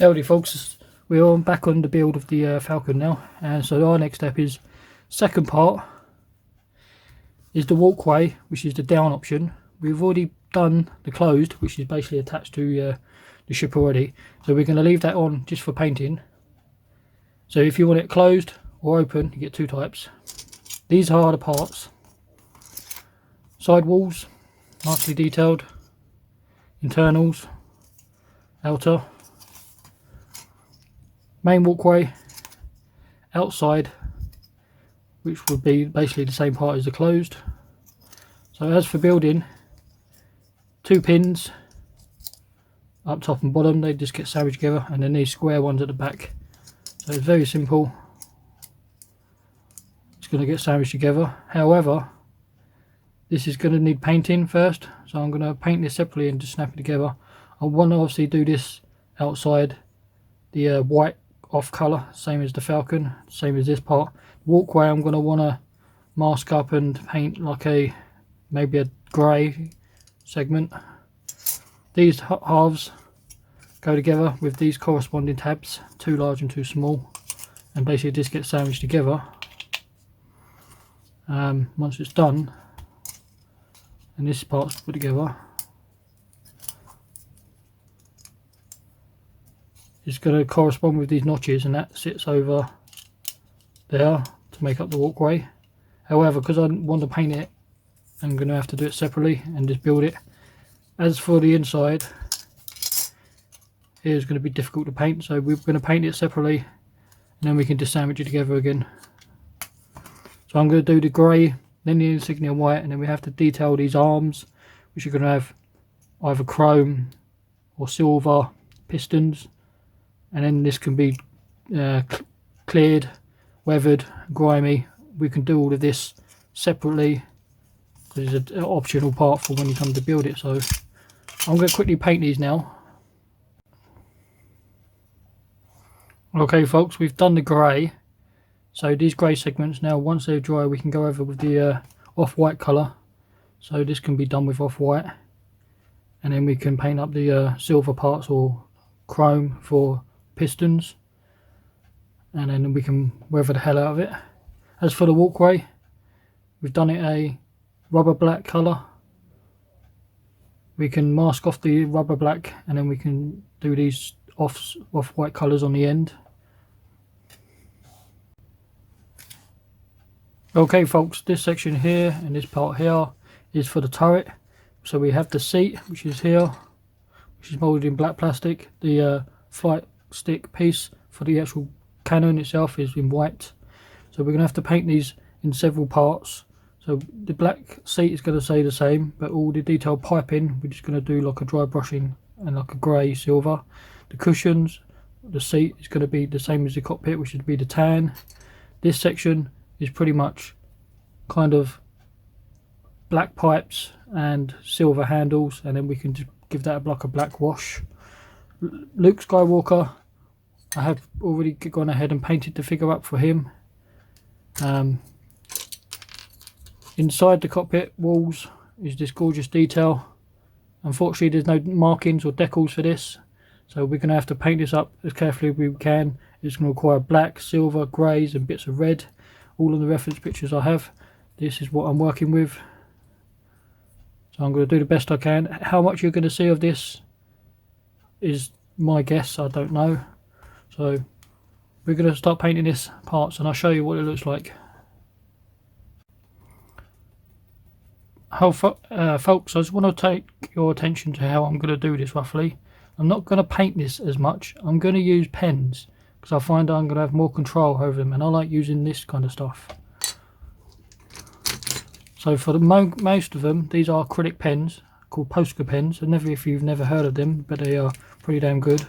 Howdy folks, we're back on the build of the Falcon now, and so our next step is, second part is the walkway, which is the down option. We've already done the closed, which is basically attached to the ship already, so we're going to leave that on just for painting. So if you want it closed or open, you get two types. These are the parts. Side walls, nicely detailed. Internals, outer. Main walkway, outside, which would be basically the same part as the closed. So as for building, two pins up top and bottom, they just get sandwiched together, and then these square ones at the back. So it's very simple. It's going to get sandwiched together. However, this is going to need painting first, so I'm going to paint this separately and just snap it together. I want to obviously do this outside the white off colour, same as the Falcon, same as this part. Walkway I'm going to want to mask up and paint like maybe a grey segment. These halves go together with these corresponding tabs, too large and too small, and basically just get sandwiched together. Once it's done and this part's put together, it's going to correspond with these notches, and that sits over there to make up the walkway. However, because I want to paint it, I'm going to have to do it separately and just build it. As for the inside, it's going to be difficult to paint, so we're going to paint it separately and then we can just sandwich it together again. So I'm going to do the grey, then the insignia white, and then we have to detail these arms, which are going to have either chrome or silver pistons. And then this can be cleared, weathered, grimy. We can do all of this separately because it's an optional part for when you come to build it. So I'm going to quickly paint these now. Okay folks, we've done the grey. So these grey segments now, once they're dry, we can go over with the off-white colour. So this can be done with off-white, and then we can paint up the silver parts or chrome for pistons, and then we can weather the hell out of it. As for the walkway, we've done it a rubber black colour. We can mask off the rubber black, and then we can do these off-white colours on the end. Okay folks, this section here and this part here is for the turret. So we have the seat, which is here, which is moulded in black plastic. The flight stick piece for the actual cannon itself is in white. So we're going to have to paint these in several parts. So the black seat is going to stay the same, but all the detailed piping we're just going to do like a dry brushing and like a grey silver. The cushions, the seat is going to be the same as the cockpit, which would be the tan. This section is pretty much kind of black pipes and silver handles, and then we can just give that like a black wash. Luke Skywalker, I have already gone ahead and painted the figure up for him. Inside the cockpit walls is this gorgeous detail. Unfortunately there's no markings or decals for this, so we're going to have to paint this up as carefully as we can. It's going to require black, silver, greys and bits of red. All of the reference pictures I have, this is what I'm working with. So I'm going to do the best I can. How much you're going to see of this is my guess, I don't know. So we're going to start painting this parts and I'll show you what it looks like. Folks, I just want to take your attention to how I'm going to do this roughly. I'm not going to paint this as much. I'm going to use pens because I find I'm going to have more control over them, and I like using this kind of stuff. So for the most of them, these are acrylic pens called Posca pens. And if you've never heard of them, but they are pretty damn good.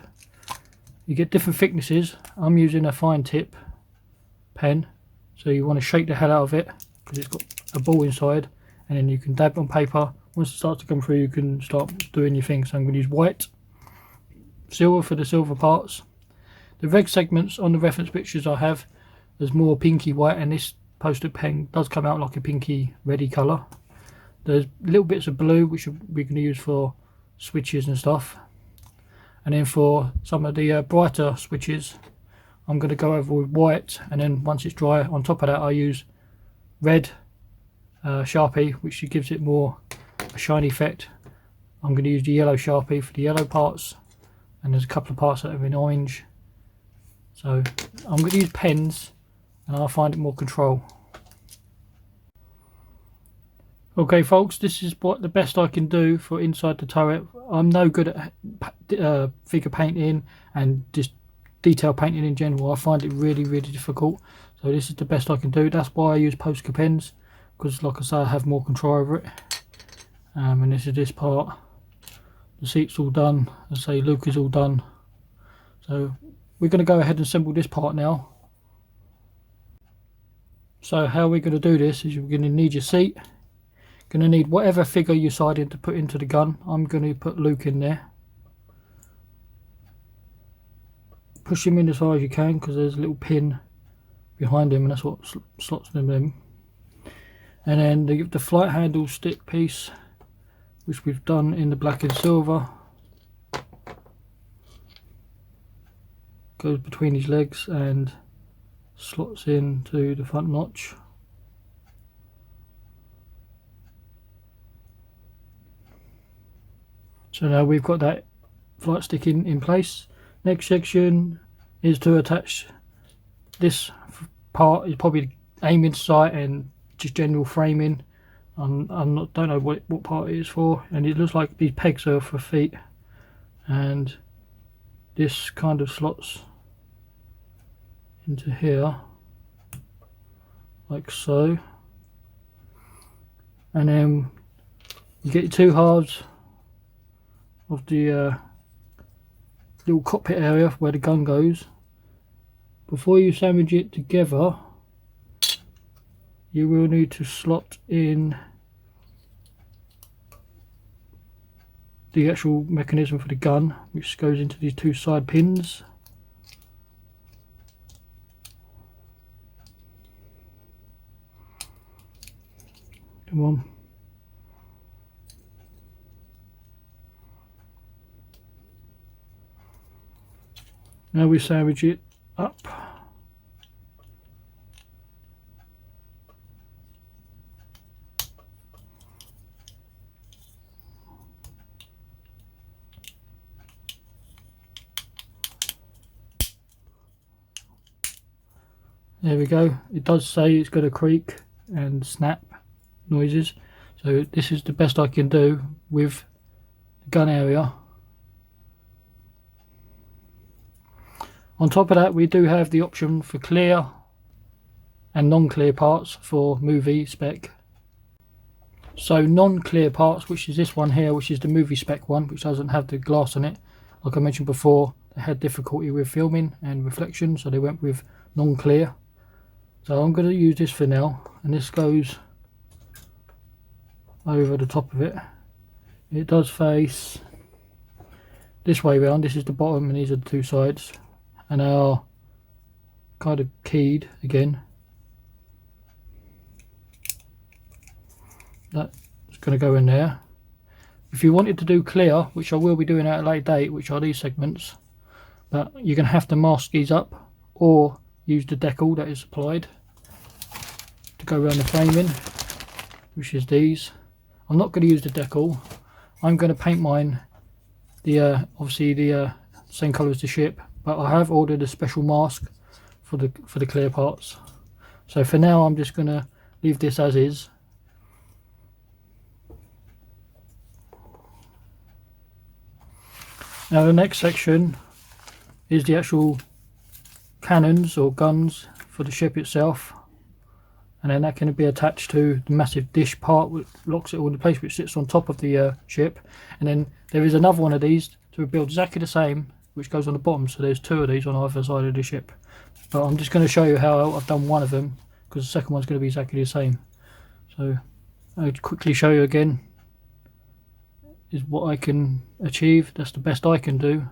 You get different thicknesses. I'm using a fine tip pen, so you want to shake the hell out of it because it's got a ball inside, and then you can dab on paper. Once it starts to come through, you can start doing your thing. So I'm going to use white, silver for the silver parts. The reg segments on the reference pictures I have, there's more pinky white, and this Post-it pen does come out like a pinky reddy colour. There's little bits of blue which we're going to use for switches and stuff. And then for some of the brighter switches, I'm going to go over with white, and then once it's dry, on top of that I use red Sharpie, which gives it more a shiny effect. I'm going to use the yellow Sharpie for the yellow parts, and there's a couple of parts that are in orange. So I'm going to use pens, and I'll find it more control. Okay folks, this is what the best I can do for inside the turret. I'm no good at figure painting and just detail painting in general. I find it really difficult. So this is the best I can do. That's why I use Posca pens, because like I say, I have more control over it. And this is this part. The seat's all done. I say Luke is all done. So we're going to go ahead and assemble this part now. So how we're going to do this is you're going to need your seat. Going to need whatever figure you decided to put into the gun. I'm going to put Luke in there. Push him in as far as you can, because there's a little pin behind him, and that's what slots them in. And then the flight handle stick piece, which we've done in the black and silver, goes between his legs and slots into the front notch. So now we've got that flight stick in place. Next section is to attach this part. Is probably aiming sight and just general framing. Don't know what part it is for, and it looks like these pegs are for feet, and this kind of slots into here like so, and then you get your two halves of the little cockpit area where the gun goes. Before you sandwich it together, you will need to slot in the actual mechanism for the gun, which goes into these two side pins. Come on. Now we sandwich it up. There we go. It does say it's got a creak and snap noises. So this is the best I can do with the gun area. On top of that, we do have the option for clear and non-clear parts for movie spec. So non-clear parts, which is this one here, which is the movie spec one, which doesn't have the glass on it. Like I mentioned before, they had difficulty with filming and reflection, so they went with non-clear. So I'm going to use this for now, and this goes over the top of it. It does face this way round. This is the bottom and these are the two sides, and they are kind of keyed again. That's going to go in there. If you wanted to do clear, which I will be doing at a later date, which are these segments, but you're going to have to mask these up or use the decal that is applied to go around the framing, which is these. I'm not going to use the decal. I'm going to paint mine obviously the same colour as the ship, but I have ordered a special mask for the clear parts. So for now I'm just going to leave this as is. Now the next section is the actual cannons or guns for the ship itself, and then that can be attached to the massive dish part which locks it all into place, which sits on top of the ship. And then there is another one of these to build exactly the same, which goes on the bottom. So there's two of these on either side of the ship, but I'm just going to show you how I've done one of them, because the second one's going to be exactly the same. So I'll quickly show you again is what I can achieve. That's the best I can do.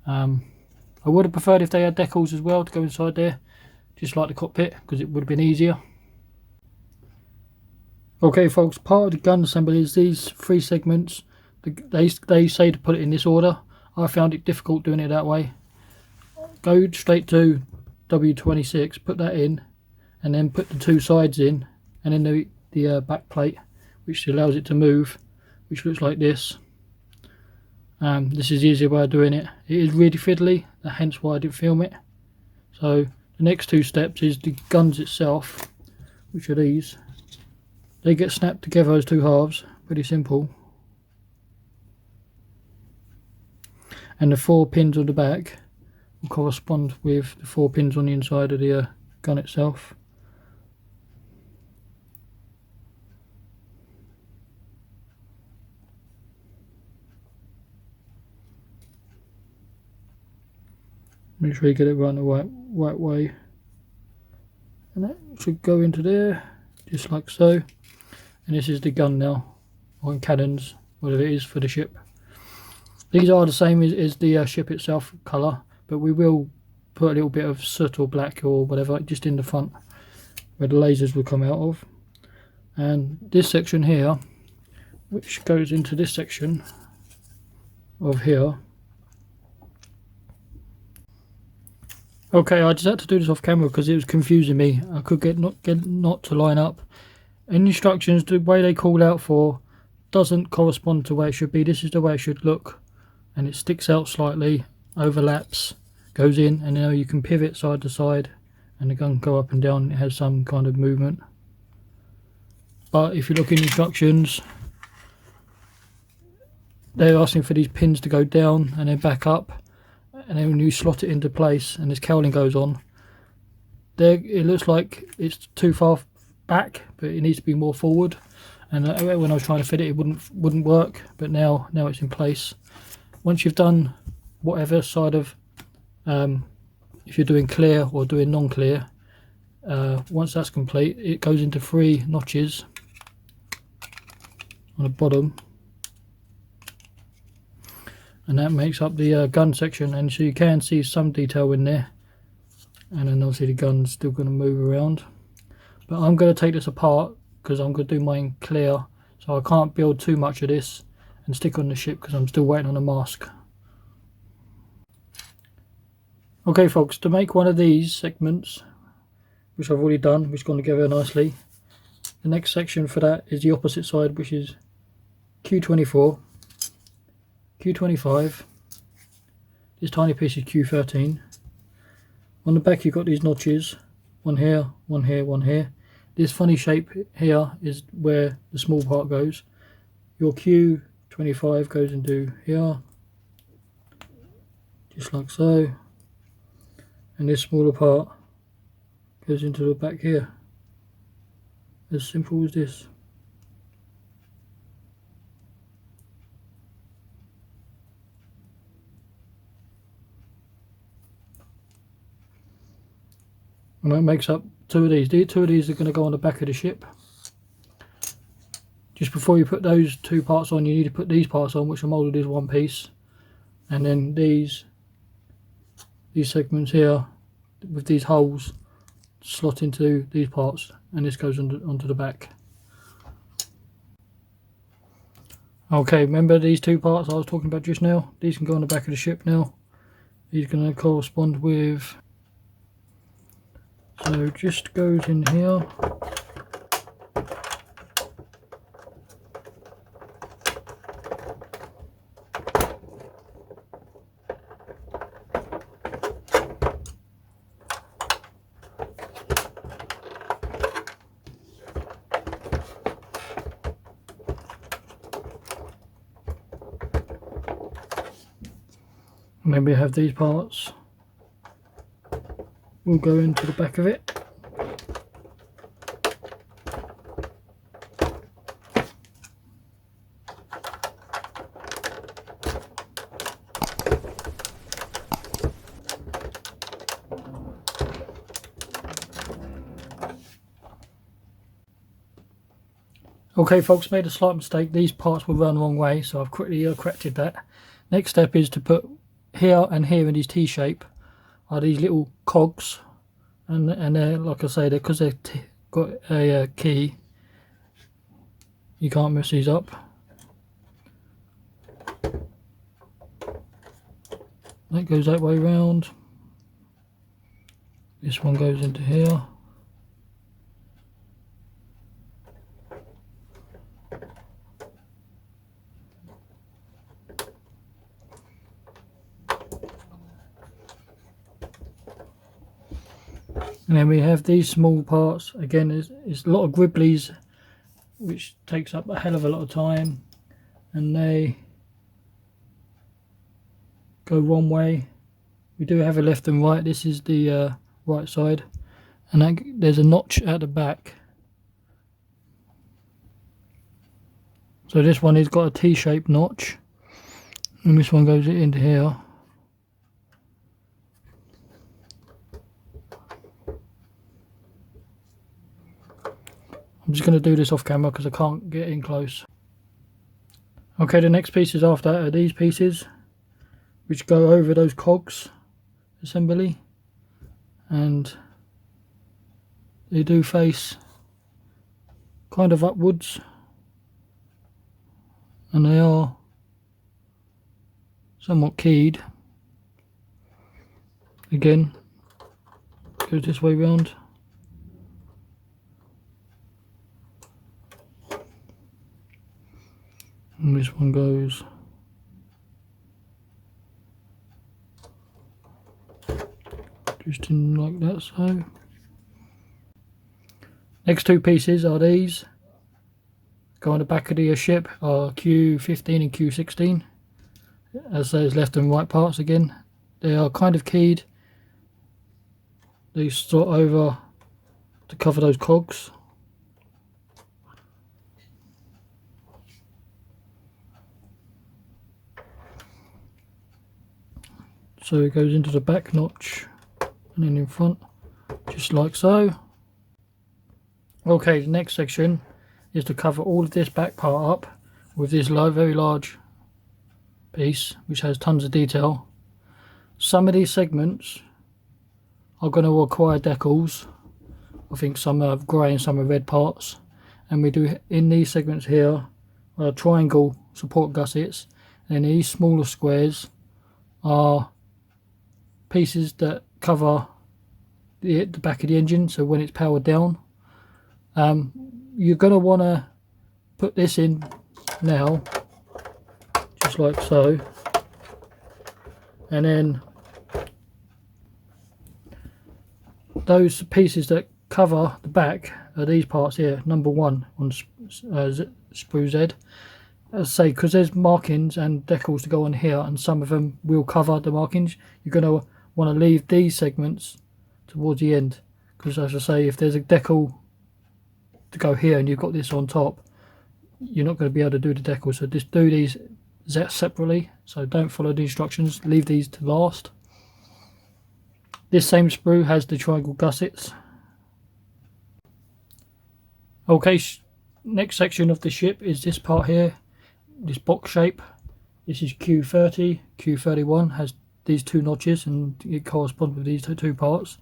I would have preferred if they had decals as well to go inside there, just like the cockpit, because it would have been easier. Okay folks, part of the gun assembly is these three segments. They say to put it in this order. I found it difficult doing it that way. Go straight to W26, put that in, and then put the two sides in, and then the back plate, which allows it to move, which looks like this. This is the easier way of doing it. It is really fiddly, hence why I didn't film it. So the next two steps is the guns itself, which are these. They get snapped together as two halves, pretty simple. And the 4 pins on the back will correspond with the 4 pins on the inside of the gun itself. Make sure you get it right the right way, and that should go into there just like so. And this is the gun now, or cannons, whatever it is for the ship. These are the same as the ship itself colour, but we will put a little bit of soot or black or whatever just in the front where the lasers will come out of. And this section here, which goes into this section of here. Okay, I just had to do this off camera because it was confusing me. I could get not to line up. In instructions, the way they call out for doesn't correspond to where it should be. This is the way it should look, and it sticks out slightly, overlaps, goes in, and now you can pivot side to side, and the gun can go up and down. It has some kind of movement. But if you look in instructions, they're asking for these pins to go down and then back up. And then when you slot it into place and this cowling goes on, there it looks like it's too far back, but it needs to be more forward. And when I was trying to fit it, it wouldn't work. But now it's in place. Once you've done whatever side of, if you're doing clear or doing non-clear, once that's complete, it goes into 3 notches on the bottom. And that makes up the gun section, and so you can see some detail in there. And then obviously the gun's still going to move around. But I'm going to take this apart because I'm going to do mine clear, so I can't build too much of this and stick on the ship because I'm still waiting on a mask. Okay folks, to make one of these segments, which I've already done, which is going together nicely, the next section for that is the opposite side, which is Q24. Q25, this tiny piece is Q13. On the back you've got these notches, one here, one here, one here. This funny shape here is where the small part goes. Your Q25 goes into here, just like so, and this smaller part goes into the back here. As simple as this. And that makes up 2 of these. The 2 of these are going to go on the back of the ship. Just before you put those 2 parts on, you need to put these parts on, which are moulded as one piece. And then these segments here with these holes slot into these parts, and this goes onto the back. Okay, remember these 2 parts I was talking about just now? These can go on the back of the ship now. These are going to correspond with, so it just goes in here. And then we have these parts will go into the back of it. Okay folks, made a slight mistake. These parts were run the wrong way, so I've quickly corrected that. Next step is to put here and here in these T-shape are these little cogs, and they're, like I say, because they've got a key, you can't mess these up. That goes that way round. This one goes into here. And then we have these small parts. Again, it's a lot of gribblies, which takes up a hell of a lot of time, and they go one way. We do have a left and right. This is the right side, and there's a notch at the back. So this one has got a T-shaped notch, and this one goes into here. I'm just going to do this off camera because I can't get in close. Okay, the next pieces after that are these pieces, which go over those cogs assembly, and they do face kind of upwards, and they are somewhat keyed. Again, goes this way round. And this one goes just in like that, so. Next two pieces are these. Go on the back of the ship are Q15 and Q16. As those left and right parts again. They are kind of keyed. They slot over to cover those cogs. So it goes into the back notch and then in front, just like so. Okay, the next section is to cover all of this back part up with this very large piece which has tons of detail. Some of these segments are going to require decals. I think some are grey and some are red parts, and we do in these segments here triangle support gussets, and these smaller squares are pieces that cover the back of the engine, so when it's powered down. You're going to want to put this in now, just like so, and then those pieces that cover the back are these parts here, number 1 on sprue Z. As I say, because there's markings and decals to go on here, and some of them will cover the markings, you're going to want to leave these segments towards the end, because as I say, if there's a decal to go here and you've got this on top, you're not going to be able to do the decal. So just do these separately, so don't follow the instructions, leave these to last. This same sprue has the triangle gussets. Okay, next section of the ship is this part here, this box shape. This is Q30, Q31 has these two notches, and it corresponds with these two parts.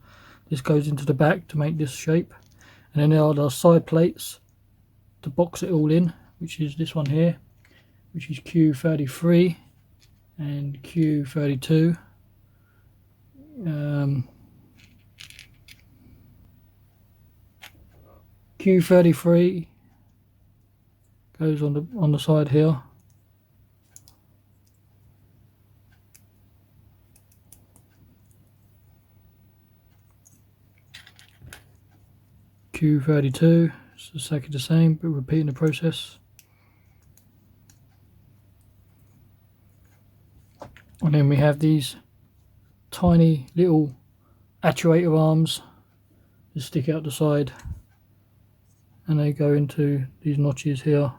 This goes into the back to make this shape, and then there are the side plates to box it all in, which is this one here, which is Q33 and Q32. Q33 goes on the side here. Q32, it's exactly the same, but repeating the process. And then we have these tiny little actuator arms that stick out the side, and they go into these notches here.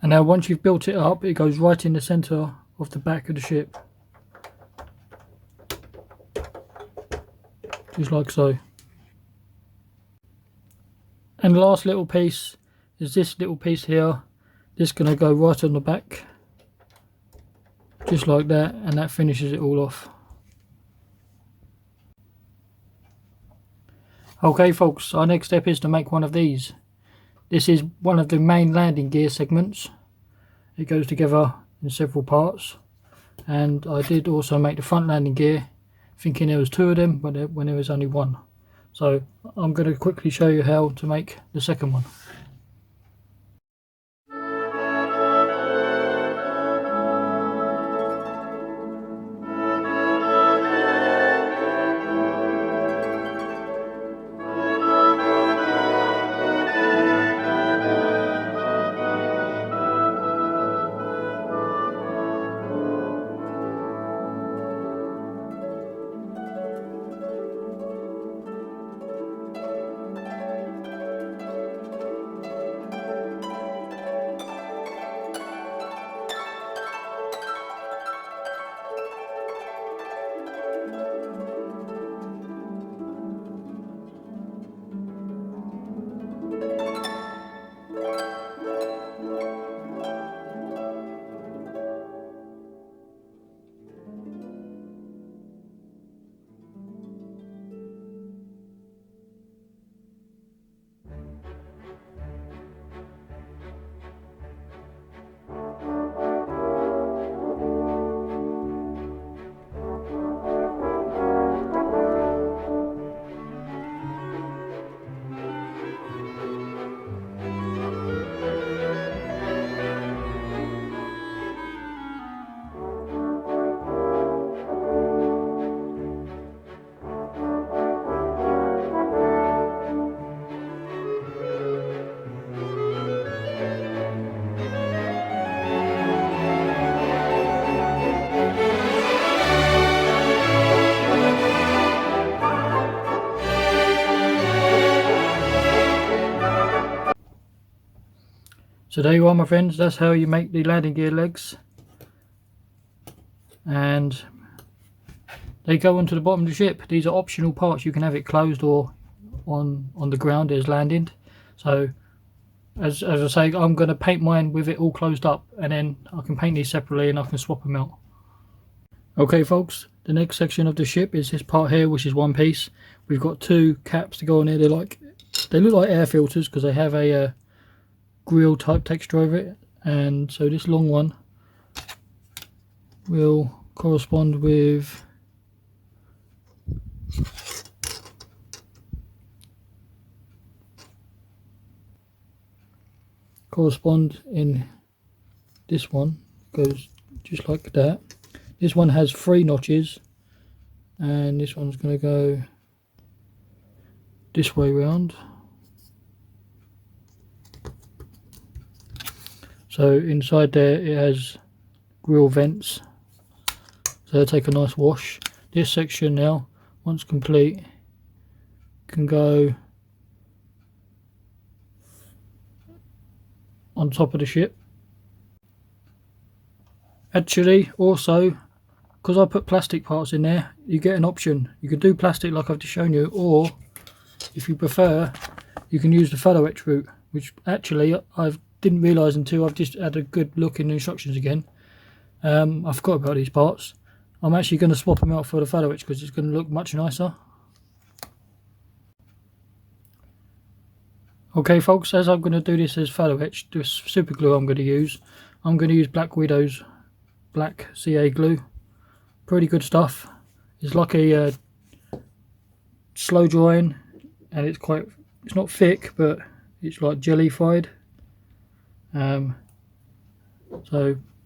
And now once you've built it up, it goes right in the centre of the back of the ship, just like so. And the last little piece is this little piece here. This is going to go right on the back, just like that, and that finishes it all off. Okay folks, our next step is to make one of these. This is one of the main landing gear segments. it goes together in several parts. And I did also make the front landing gear thinking there was 2 of them, but when there was only 1. So I'm going to quickly show you how to make the second one. So there you are, my friends, that's how you make the landing gear legs, and they go onto the bottom of the ship. These are optional parts, you can have it closed or on the ground as landing. So as I say, I'm going to paint mine with it all closed up, and then I can paint these separately and I can swap them out. Okay folks, the next section of the ship is this part here, which is one piece. We've got 2 caps to go on here. They look like air filters because they have a grill type texture over it, and so this long one will correspond in this one, goes just like that. This one has 3 notches, and this one's going to go this way round. So inside there it has grill vents, so they'll take a nice wash. This section now, once complete, can go on top of the ship. Actually, also, because I put plastic parts in there, you get an option. You can do plastic like I've just shown you, or if you prefer, you can use the photoetched route, which actually I didn't realise until I've just had a good look in the instructions again. I forgot about these parts. I'm actually going to swap them out for the photoetched because it's going to look much nicer. Okay folks, as I'm going to do this as photoetched, this super glue I'm going to use Black Widow's black CA glue. Pretty good stuff. It's like a slow drying, and it's not thick, but it's like jellified. So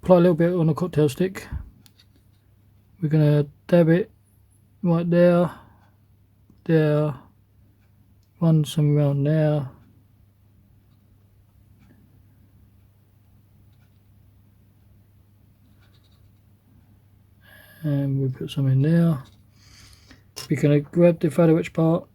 apply a little bit on a cocktail stick. We're going to dab it right there, run some around there, and we'll put some in there. We're going to grab the photoetched part,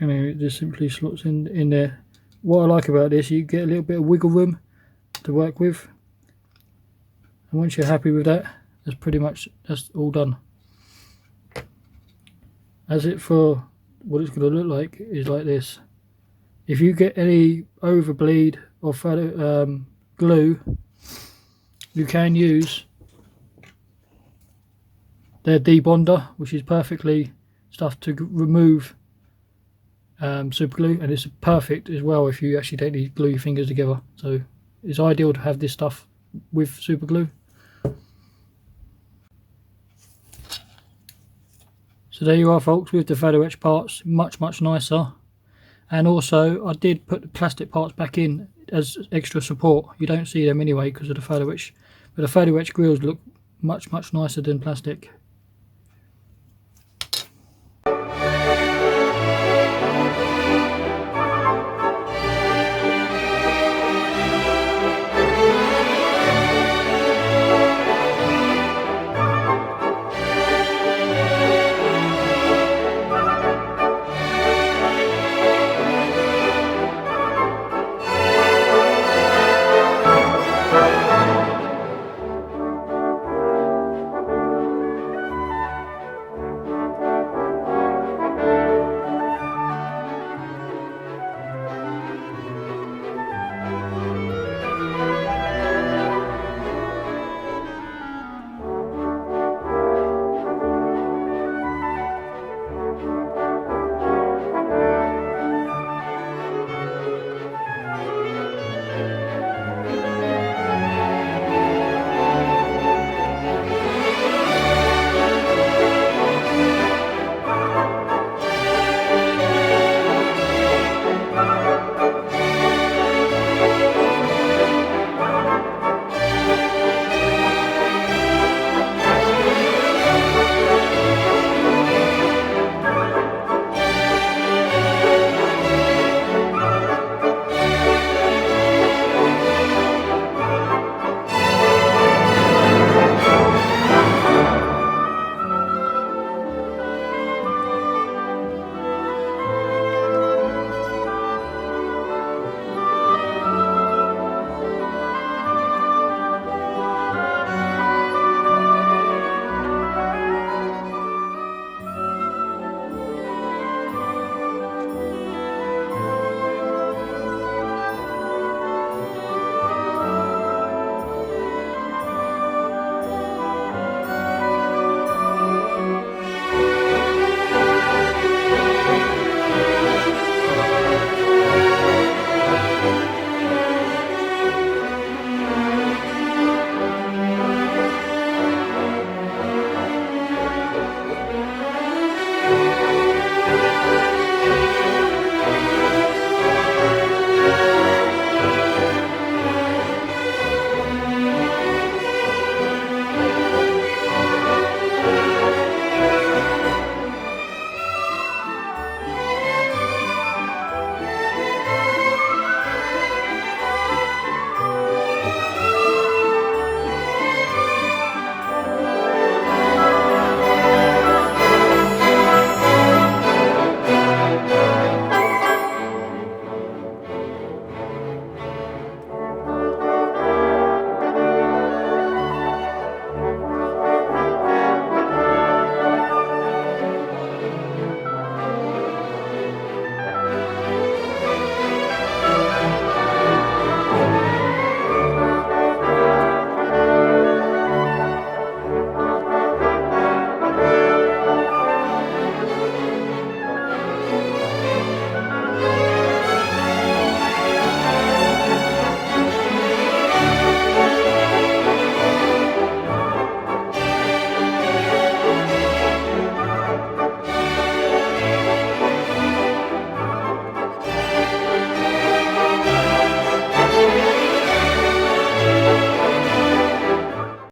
and it just simply slots in there. What I like about this, you get a little bit of wiggle room to work with, and once you're happy with that, that's all done. As it for what it's going to look like is like this. If you get any overbleed or glue, you can use their debonder, which is perfectly stuff to remove super glue, and it's perfect as well if you actually don't need to glue your fingers together. So it's ideal to have this stuff with super glue. So there you are, folks, with the photo etch parts. Much nicer. And also I did put the plastic parts back in as extra support. You don't see them anyway because of the photo etch, but the photo etch grills look much nicer than plastic.